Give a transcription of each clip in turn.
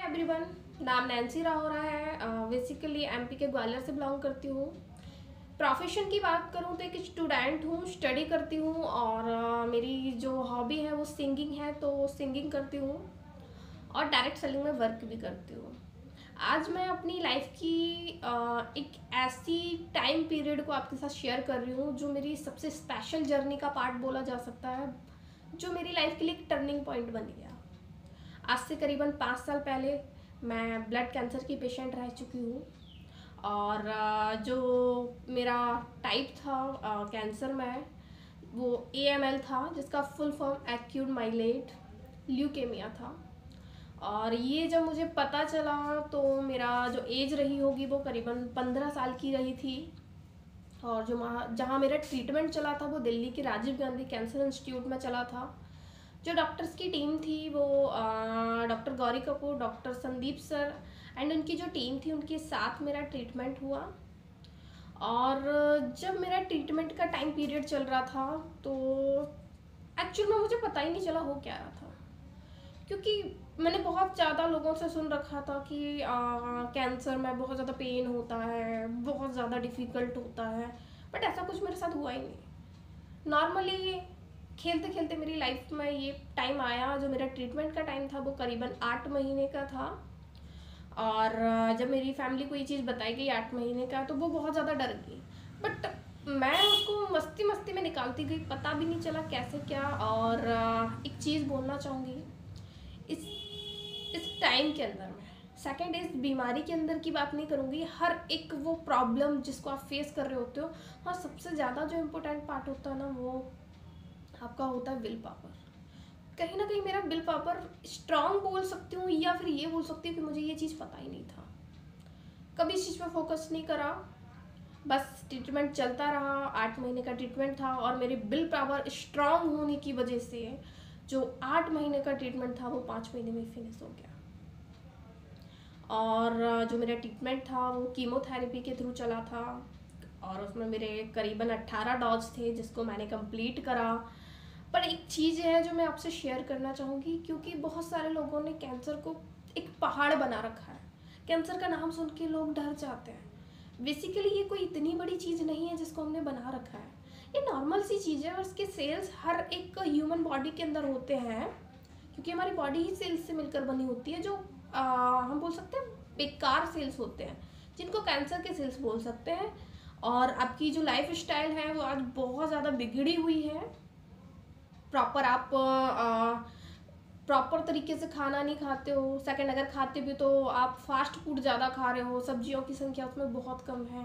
Everyone, नाम Nancy Rao हो रहा है। बेसिकली एमपी के ग्वालियर से बिलोंग करती हूँ। प्रोफेशन की बात करूँ तो एक स्टूडेंट हूँ, स्टडी करती हूँ और मेरी जो हॉबी है वो सिंगिंग है, तो सिंगिंग करती हूँ और डायरेक्ट सेलिंग में वर्क भी करती हूँ। आज मैं अपनी लाइफ की एक ऐसी टाइम पीरियड को आपके साथ शेयर कर रही हूँ जो मेरी सबसे स्पेशल जर्नी का पार्ट बोला जा सकता है, जो मेरी लाइफ के लिए एक टर्निंग पॉइंट बन गया। आज से करीबन 5 साल पहले मैं ब्लड कैंसर की पेशेंट रह चुकी हूँ और जो मेरा टाइप था कैंसर में वो AML था, जिसका फुल फॉर्म एक्यूट माइलेट ल्यूकेमिया था। और ये जब मुझे पता चला तो मेरा जो एज रही होगी वो करीबन 15 साल की रही थी। और जो जहाँ मेरा ट्रीटमेंट चला था वो दिल्ली के राजीव गांधी कैंसर इंस्टीट्यूट में चला था। जो डॉक्टर्स की टीम थी वो doctor Gauri Kapoor, doctor Sandeep sir and उनकी जो टीम थी उनके साथ मेरा ट्रीटमेंट हुआ। और जब मेरा ट्रीटमेंट का टाइम पीरियड चल रहा था तो एक्चुअल में मुझे पता ही नहीं चला हो क्या रहा था, क्योंकि मैंने बहुत ज़्यादा लोगों से सुन रखा था कि कैंसर में बहुत ज़्यादा पेन होता है, बहुत ज़्यादा डिफ़िकल्ट होता है, बट ऐसा कुछ मेरे साथ हुआ ही नहीं। नॉर्मली खेलते खेलते मेरी लाइफ में ये टाइम आया। जो मेरा ट्रीटमेंट का टाइम था वो करीबन 8 महीने का था। और जब मेरी फैमिली को ये चीज़ बताई गई 8 महीने का, तो वो बहुत ज़्यादा डर गई, बट मैं उसको मस्ती मस्ती में निकालती गई, पता भी नहीं चला कैसे क्या। और एक चीज़ बोलना चाहूँगी, इस टाइम के अंदर में सेकेंड इस बीमारी के अंदर की बात नहीं करूँगी, हर एक वो प्रॉब्लम जिसको आप फेस कर रहे होते हो, हाँ सबसे ज़्यादा जो इम्पोर्टेंट पार्ट होता है ना वो आपका होता है विल पावर। कहीं ना कहीं मेरा विल पावर स्ट्रांग बोल सकती हूँ, या फिर ये बोल सकती हूँ कि मुझे ये चीज़ पता ही नहीं था, कभी इस चीज़ पर फोकस नहीं करा, बस ट्रीटमेंट चलता रहा। 8 महीने का ट्रीटमेंट था और मेरे विल पावर स्ट्रांग होने की वजह से जो 8 महीने का ट्रीटमेंट था वो 5 महीने में फिनिश हो गया। और जो मेरा ट्रीटमेंट था वो कीमोथेरेपी के थ्रू चला था और उसमें मेरे करीबन 18 डोज थे जिसको मैंने कंप्लीट करा। पर एक चीज़ है जो मैं आपसे शेयर करना चाहूँगी, क्योंकि बहुत सारे लोगों ने कैंसर को एक पहाड़ बना रखा है, कैंसर का नाम सुन के लोग डर जाते हैं। बेसिकली ये कोई इतनी बड़ी चीज़ नहीं है जिसको हमने बना रखा है, ये नॉर्मल सी चीज़ है और इसके सेल्स हर एक ह्यूमन बॉडी के अंदर होते हैं, क्योंकि हमारी बॉडी ही सेल्स से मिलकर बनी होती है। जो हम बोल सकते हैं बेकार सेल्स होते हैं, जिनको कैंसर के सेल्स बोल सकते हैं। और आपकी जो लाइफ स्टाइल है वो आज बहुत ज़्यादा बिगड़ी हुई है। प्रॉपर आप प्रॉपर तरीके से खाना नहीं खाते हो। सेकंड, अगर खाते भी तो आप फास्ट फूड ज़्यादा खा रहे हो, सब्जियों की संख्या उसमें बहुत कम है,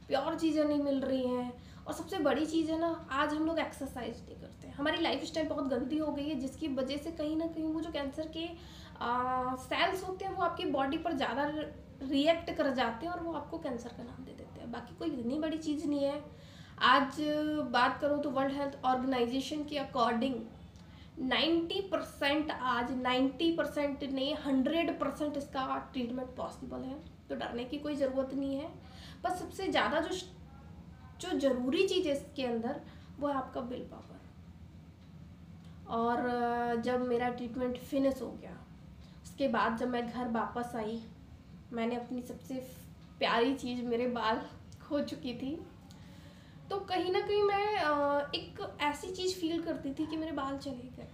प्योर चीज़ें नहीं मिल रही हैं। और सबसे बड़ी चीज़ है ना, आज हम लोग एक्सरसाइज नहीं करते, हमारी लाइफ स्टाइल बहुत गंदी हो गई है, जिसकी वजह से कहीं ना कहीं वो जो कैंसर के सेल्स होते हैं वो आपकी बॉडी पर ज़्यादा रिएक्ट कर जाते हैं और वो आपको कैंसर का नाम दे देते हैं। बाकी कोई इतनी बड़ी चीज़ नहीं है। आज बात करूँ तो वर्ल्ड हेल्थ ऑर्गेनाइजेशन के अकॉर्डिंग 90% आज 90% नहीं 100% इसका ट्रीटमेंट पॉसिबल है, तो डरने की कोई ज़रूरत नहीं है। बस सबसे ज़्यादा जो ज़रूरी चीज़ है इसके अंदर वो है आपका विल पावर। और जब मेरा ट्रीटमेंट फिनिश हो गया उसके बाद जब मैं घर वापस आई, मैंने अपनी सबसे प्यारी चीज़, मेरे बाल खो चुकी थी। तो कहीं ना कहीं मैं एक ऐसी चीज़ फील करती थी कि मेरे बाल चले गए।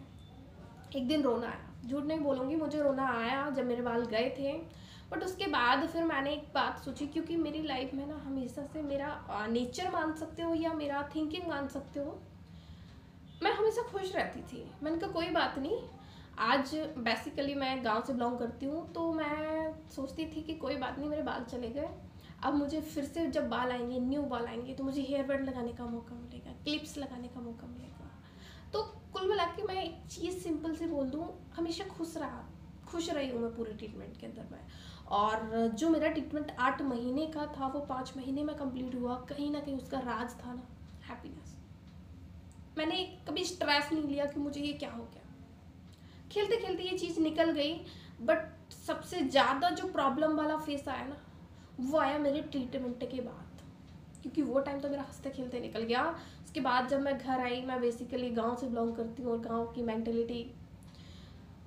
एक दिन रोना आया, झूठ नहीं बोलूँगी, मुझे रोना आया जब मेरे बाल गए थे। बट उसके बाद फिर मैंने एक बात सोची, क्योंकि मेरी लाइफ में ना हमेशा से मेरा नेचर मान सकते हो या मेरा थिंकिंग मान सकते हो, मैं हमेशा खुश रहती थी। मैंने कहा कोई बात नहीं, आज बेसिकली मैं गांव से बिलोंग करती हूँ, तो मैं सोचती थी कि कोई बात नहीं, मेरे बाल चले गए, अब मुझे फिर से जब बाल आएंगे, न्यू बाल आएंगे, तो मुझे हेयर बैंड लगाने का मौका मिलेगा, क्लिप्स लगाने का मौका मिलेगा। तो कुल मिला के मैं एक चीज़ सिंपल सी बोल दूँ, हमेशा खुश रही हूँ मैं पूरे ट्रीटमेंट के अंदर में। और जो मेरा ट्रीटमेंट 8 महीने का था वो 5 महीने में कंप्लीट हुआ। कहीं ना कहीं उसका राज था ना हैप्पीनेस। मैंने कभी स्ट्रेस नहीं लिया कि मुझे ये क्या हो गया, खेलते खेलते ये चीज़ निकल गई। बट सबसे ज़्यादा जो प्रॉब्लम वाला फेस आया ना वो आया मेरे ट्रीटमेंट के बाद, क्योंकि वो टाइम तो मेरा हंसते खेलते निकल गया। उसके बाद जब मैं घर आई, मैं बेसिकली गांव से बिलोंग करती हूँ और गांव की मेंटेलिटी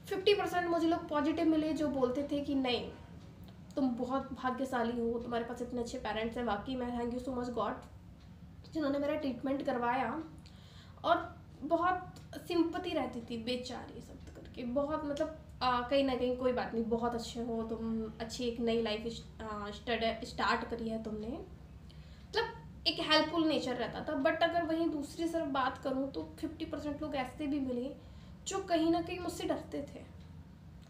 50% मुझे लोग पॉजिटिव मिले जो बोलते थे कि नहीं, तुम बहुत भाग्यशाली हो, तुम्हारे पास इतने अच्छे पेरेंट्स हैं। वाकई मैं thank you so much God जिन्होंने मेरा ट्रीटमेंट करवाया। और बहुत सिंपैथी रहती थी, बेचारी शब्द करके, बहुत मतलब कहीं ना कहीं कोई बात नहीं, बहुत अच्छे हो तुम, अच्छी एक नई लाइफ स्टार्ट करी है तुमने, मतलब एक हेल्पफुल नेचर रहता था। बट अगर वहीं दूसरी तरफ बात करूँ तो 50% लोग ऐसे भी मिले जो कहीं ना कहीं मुझसे डरते थे।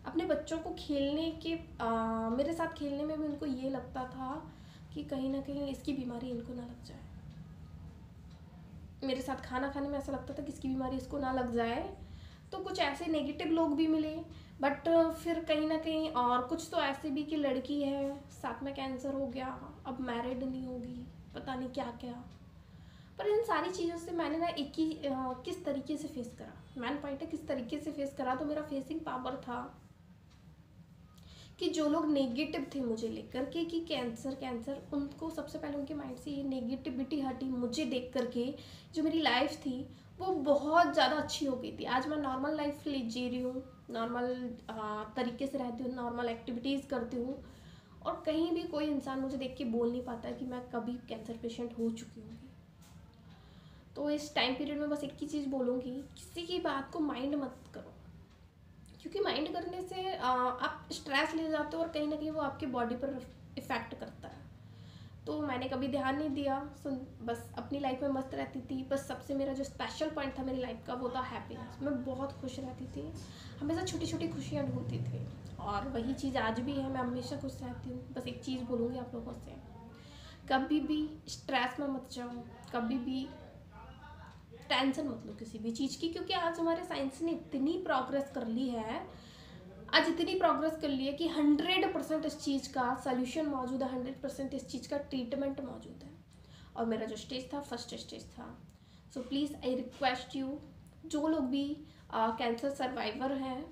अपने बच्चों को खेलने के मेरे साथ खेलने में भी उनको ये लगता था कि कहीं ना कहीं इसकी बीमारी इनको ना लग जाए। मेरे साथ खाना खाने में ऐसा लगता था कि इसकी बीमारी इसको ना लग जाए। तो कुछ ऐसे नेगेटिव लोग भी मिले, बट फिर कहीं ना कहीं और कुछ तो ऐसे भी कि लड़की है, साथ में कैंसर हो गया, अब मैरिड नहीं होगी, पता नहीं क्या क्या। पर इन सारी चीज़ों से मैंने ना एक ही किस तरीके से फेस करा, मैन पॉइंट है किस तरीके से फेस करा। तो मेरा फेसिंग पावर था कि जो लोग नेगेटिव थे मुझे लेकर के कि कैंसर कैंसर, उनको सबसे पहले उनके माइंड से ये नेगेटिविटी हटी। मुझे देख करके जो मेरी लाइफ थी वो बहुत ज़्यादा अच्छी हो गई थी। आज मैं नॉर्मल लाइफ जी रही हूँ, नॉर्मल तरीके से रहती हूँ, नॉर्मल एक्टिविटीज़ करती हूँ, और कहीं भी कोई इंसान मुझे देख के बोल नहीं पाता कि मैं कभी कैंसर पेशेंट हो चुकी हूँ। तो इस टाइम पीरियड में बस एक ही चीज़ बोलूँगी, किसी की बात को माइंड मत करो, क्योंकि माइंड करने से आप स्ट्रेस ले जाते हो और कहीं ना कहीं वो आपकी बॉडी पर इफ़ेक्ट करता है। तो मैंने कभी ध्यान नहीं दिया, बस अपनी लाइफ में मस्त रहती थी। बस सबसे मेरा जो स्पेशल पॉइंट था मेरी लाइफ का वो था हैप्पीनेस। मैं बहुत खुश रहती थी, हमेशा छोटी छोटी खुशियाँ ढूंढती थी, और वही चीज़ आज भी है, मैं हमेशा खुश रहती हूँ। बस एक चीज़ बोलूँगी आप लोगों से, कभी भी स्ट्रेस में मत जाओ, कभी भी टेंशन मत लो किसी भी चीज़ की, क्योंकि आज हमारे साइंस ने इतनी प्रोग्रेस कर ली है, आज इतनी प्रोग्रेस कर ली है कि 100% इस चीज़ का सल्यूशन मौजूद है, 100% इस चीज़ का ट्रीटमेंट मौजूद है। और मेरा जो स्टेज था फर्स्ट स्टेज था। So please I request you, जो लोग भी कैंसर सर्वाइवर हैं,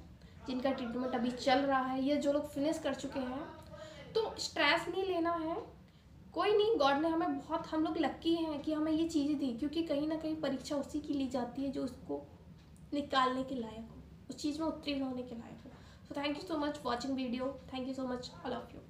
जिनका ट्रीटमेंट अभी चल रहा है, या जो लोग फिनिश कर चुके हैं, तो स्ट्रेस नहीं लेना है। कोई नहीं, गॉड ने हमें बहुत, हम लोग लक्की हैं कि हमें ये चीज़ें दी, क्योंकि कहीं ना कहीं परीक्षा उसी की ली जाती है जो उसको निकालने के लायक हो, उस चीज़ में उत्तीर्ण होने के लायक हो। So thank you so much for watching video. Thank you so much all of you.